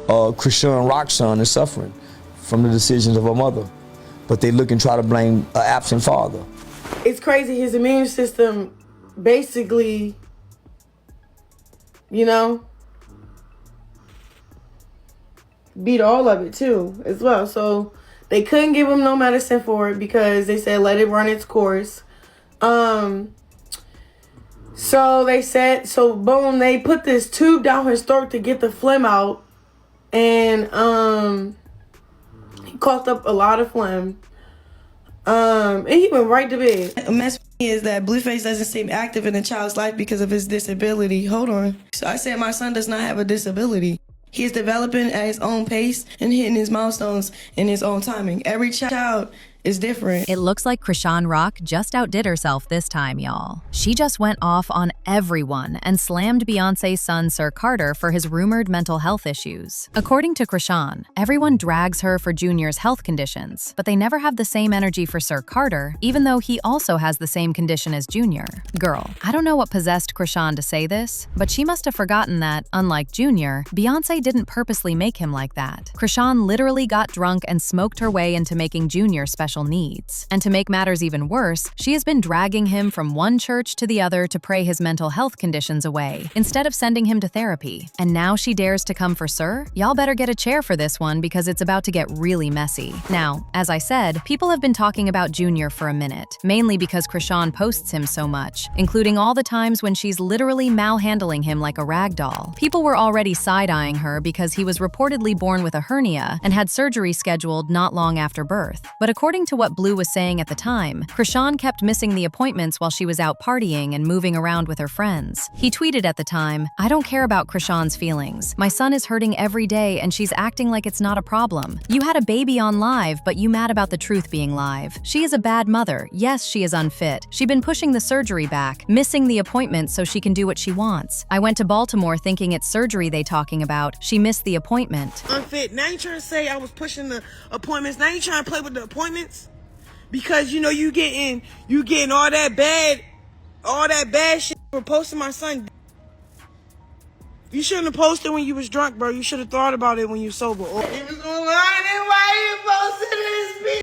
Chrisean Rock's son is suffering from the decisions of her mother, but they look and try to blame an absent father. It's crazy. His immune system basically, you know, beat all of it too as well. So they couldn't give him no medicine for it because they said let it run its course. So they said, so boom, they put this tube down his throat to get the phlegm out, and he coughed up a lot of phlegm. And he went right to bed. A mess is that Blueface doesn't seem active in a child's life because of his disability. Hold on. So I said my son does not have a disability. He is developing at his own pace and hitting his milestones in his own timing. Every child is different. It looks like Chrisean Rock just outdid herself this time, y'all. She just went off on everyone and slammed Beyonce's son, Sir Carter, for his rumored mental health issues. According to Chrisean, everyone drags her for Junior's health conditions, but they never have the same energy for Sir Carter, even though he also has the same condition as Junior. Girl, I don't know what possessed Chrisean to say this, but she must have forgotten that, unlike Junior, Beyonce didn't purposely make him like that. Chrisean literally got drunk and smoked her way into making Junior special needs. And to make matters even worse, she has been dragging him from one church to the other to pray his mental health conditions away, instead of sending him to therapy. And now she dares to come for Sir? Y'all better get a chair for this one because it's about to get really messy. Now, as I said, people have been talking about Junior for a minute, mainly because Chrisean posts him so much, including all the times when she's literally malhandling him like a rag doll. People were already side-eyeing her because he was reportedly born with a hernia and had surgery scheduled not long after birth. But according to what Blue was saying at the time, Chrisean kept missing the appointments while she was out partying and moving around with her friends. He tweeted at the time, "I don't care about Chrisean's feelings. My son is hurting every day and she's acting like it's not a problem. You had a baby on live, but you mad about the truth being live. She is a bad mother. Yes, she is unfit. She been pushing the surgery back, missing the appointment so she can do what she wants. I went to Baltimore thinking it's surgery they talking about. She missed the appointment." Unfit. Now you trying to say I was pushing the appointments. Now you trying to play with the appointments? Because you know you getting all that bad shit for posting my son. You shouldn't have posted when you was drunk, bro. You should have thought about it when you sober. He was online, and why you posting this bitch?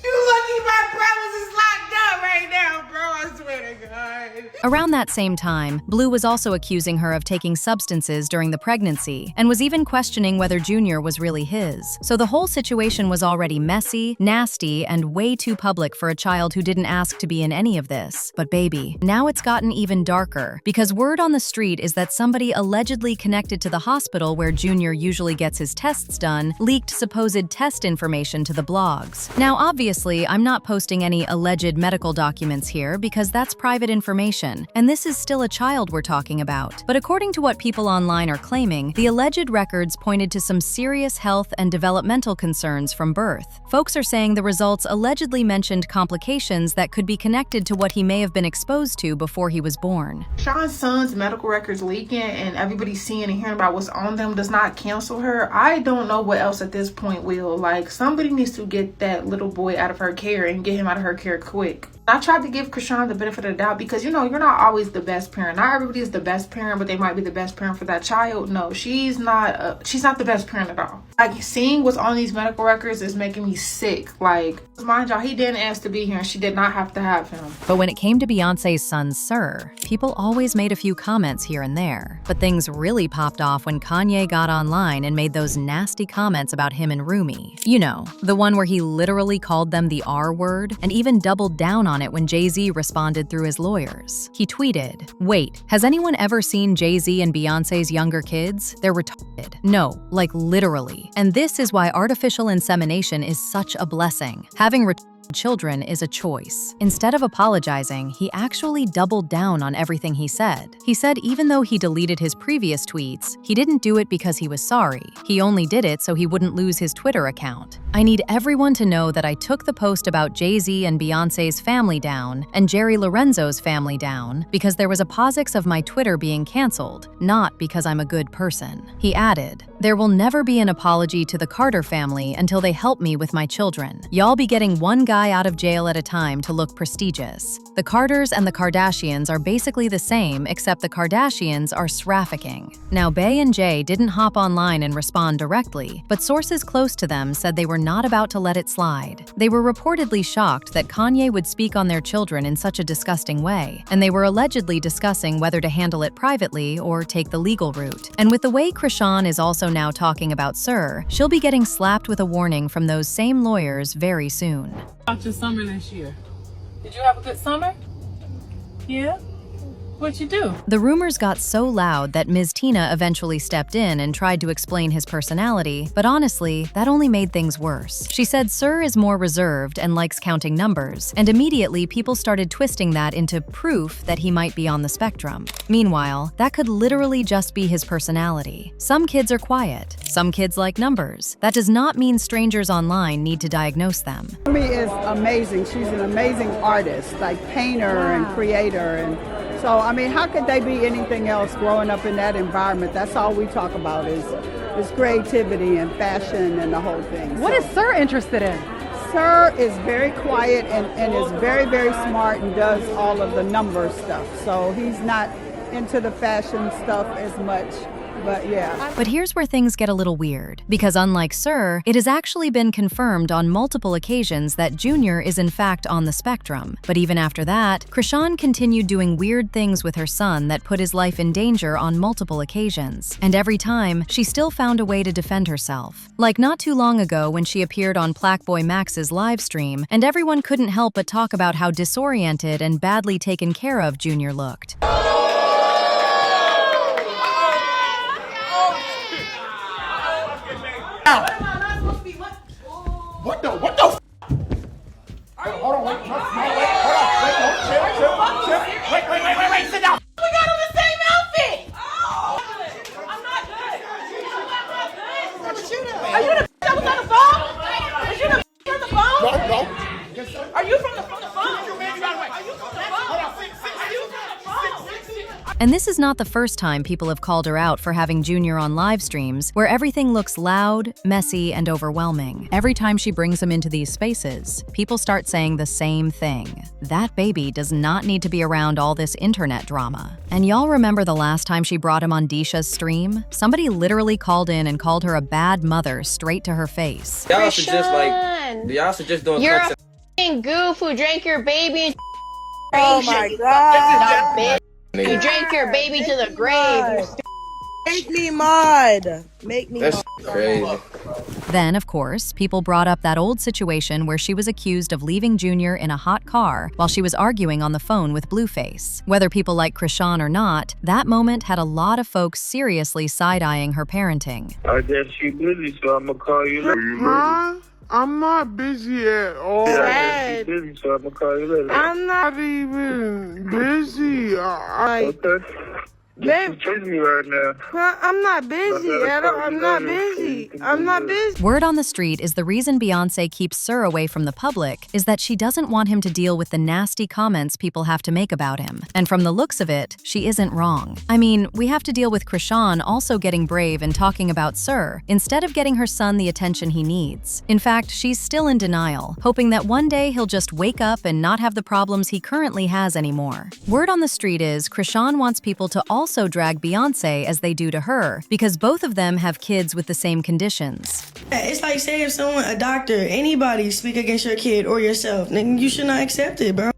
You lucky my brothers is locked up right now, bro. I swear to God. Around that same time, Blue was also accusing her of taking substances during the pregnancy and was even questioning whether Junior was really his. So the whole situation was already messy, nasty, and way too public for a child who didn't ask to be in any of this. But baby, now it's gotten even darker because word on the street is that somebody allegedly connected to the hospital where Junior usually gets his tests done leaked supposed test information to the blogs. Now obviously, I'm not posting any alleged medical documents here because that's private information, and this is still a child we're talking about. But according to what people online are claiming, the alleged records pointed to some serious health and developmental concerns from birth. Folks are saying the results allegedly mentioned complications that could be connected to what he may have been exposed to before he was born. Sean's son's medical records leaking and everybody seeing and hearing about what's on them does not cancel her. I don't know what else at this point will. Like, somebody needs to get that little boy out of her care and get him out of her care quick. I tried to give Chrisean the benefit of the doubt because, you know, you're not always the best parent. Not everybody is the best parent, but they might be the best parent for that child. No, she's not the best parent at all. Like, seeing what's on these medical records is making me sick. Like, mind y'all, he didn't ask to be here and she did not have to have him. But when it came to Beyonce's son, Sir, people always made a few comments here and there. But things really popped off when Kanye got online and made those nasty comments about him and Rumi. You know, the one where he literally called them the R word and even doubled down on it when Jay-Z responded through his lawyers. He tweeted, "Wait, has anyone ever seen Jay-Z and Beyonce's younger kids? They're retarded. No, like literally. And this is why artificial insemination is such a blessing. Having children is a choice." Instead of apologizing, he actually doubled down on everything he said. He said even though he deleted his previous tweets, he didn't do it because he was sorry. He only did it so he wouldn't lose his Twitter account. "I need everyone to know that I took the post about Jay-Z and Beyonce's family down and Jerry Lorenzo's family down because there was a POSIX of my Twitter being canceled, not because I'm a good person." He added, "There will never be an apology to the Carter family until they help me with my children. Y'all be getting one guy guy out of jail at a time to look prestigious. The Carters and the Kardashians are basically the same, except the Kardashians are trafficking. Now, Bey and Jay didn't hop online and respond directly, but sources close to them said they were not about to let it slide. They were reportedly shocked that Kanye would speak on their children in such a disgusting way, and they were allegedly discussing whether to handle it privately or take the legal route. And with the way Chrisean is also now talking about Sir, she'll be getting slapped with a warning from those same lawyers very soon. About your summer this year. Did you have a good summer? Yeah? What'd you do? The rumors got so loud that Ms. Tina eventually stepped in and tried to explain his personality, but honestly, that only made things worse. She said Sir is more reserved and likes counting numbers, and immediately people started twisting that into proof that he might be on the spectrum. Meanwhile, that could literally just be his personality. Some kids are quiet, some kids like numbers. That does not mean strangers online need to diagnose them. Amy is amazing. She's an amazing artist, like painter and creator, and so, I mean, how could they be anything else growing up in that environment? That's all we talk about is creativity and fashion and the whole thing. What is Sir interested in? Sir is very quiet and is very, very smart and does all of the number stuff. So he's not into the fashion stuff as much. But yeah. But here's where things get a little weird, because unlike Sir, it has actually been confirmed on multiple occasions that Junior is in fact on the spectrum. But even after that, Chrisean continued doing weird things with her son that put his life in danger on multiple occasions. And every time, she still found a way to defend herself. Like not too long ago when she appeared on Plaqueboy Max's live stream, and everyone couldn't help but talk about how disoriented and badly taken care of Junior looked. What the f? Hold on, wait, sit down. We got on the same outfit. I'm not good. Are you the that was on the phone? Is you the from the phone? No. Are you from the phone? Are you from the phone? And this is not the first time people have called her out for having Junior on live streams where everything looks loud, messy, and overwhelming. Every time she brings him into these spaces, people start saying the same thing. That baby does not need to be around all this internet drama. And y'all remember the last time she brought him on Disha's stream? Somebody literally called in and called her a bad mother straight to her face. Y'all suggest y'all suggest doing You're content. a f***ing goof who drank your baby and Oh my God. bitch. You drank your baby to the grave. Make me mod. Make me That's crazy. Then, of course, people brought up that old situation where she was accused of leaving Junior in a hot car while she was arguing on the phone with Blueface. Whether people like Chrisean or not, that moment had a lot of folks seriously side-eyeing her parenting. I guess she busy, so I'm gonna call you later. Huh? I'm not busy at all. Yeah, I guess she busy, so I'm gonna call you later. I'm not even busy. Okay. Babe, Chase me right now. I'm not busy at all. I'm not busy. I'm not busy. Word on the street is the reason Beyonce keeps Sir away from the public is that she doesn't want him to deal with the nasty comments people have to make about him. And from the looks of it, she isn't wrong. I mean, we have to deal with Chrisean also getting brave and talking about Sir instead of getting her son the attention he needs. In fact, she's still in denial, hoping that one day he'll just wake up and not have the problems he currently has anymore. Word on the street is Chrisean wants people to also drag Beyonce as they do to her, because both of them have kids with the same conditions. It's like, say if someone, a doctor, anybody speak against your kid or yourself, then you should not accept it, bro.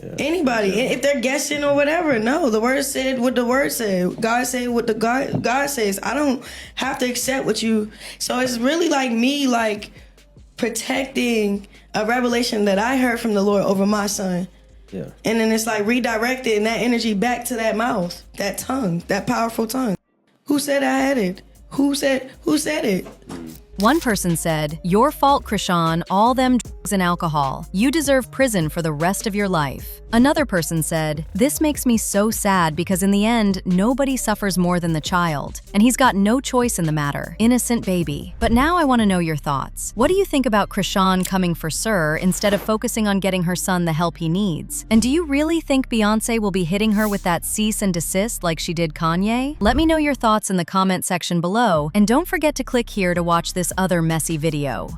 Yeah. Anybody, if they're guessing or whatever, no, the word said what the word said. God said what the God says. I don't have to accept what you. So it's really like me, like protecting a revelation that I heard from the Lord over my son. Yeah. And then it's like redirecting that energy back to that mouth, that tongue, that powerful tongue. Who said I had it? Who said it? One person said, "Your fault, Chrisean, all them drugs and alcohol. You deserve prison for the rest of your life." Another person said, "This makes me so sad because in the end, nobody suffers more than the child, and he's got no choice in the matter. Innocent baby." But now I want to know your thoughts. What do you think about Chrisean coming for Sir instead of focusing on getting her son the help he needs? And do you really think Beyonce will be hitting her with that cease and desist like she did Kanye? Let me know your thoughts in the comment section below, and don't forget to click here to watch this other messy video.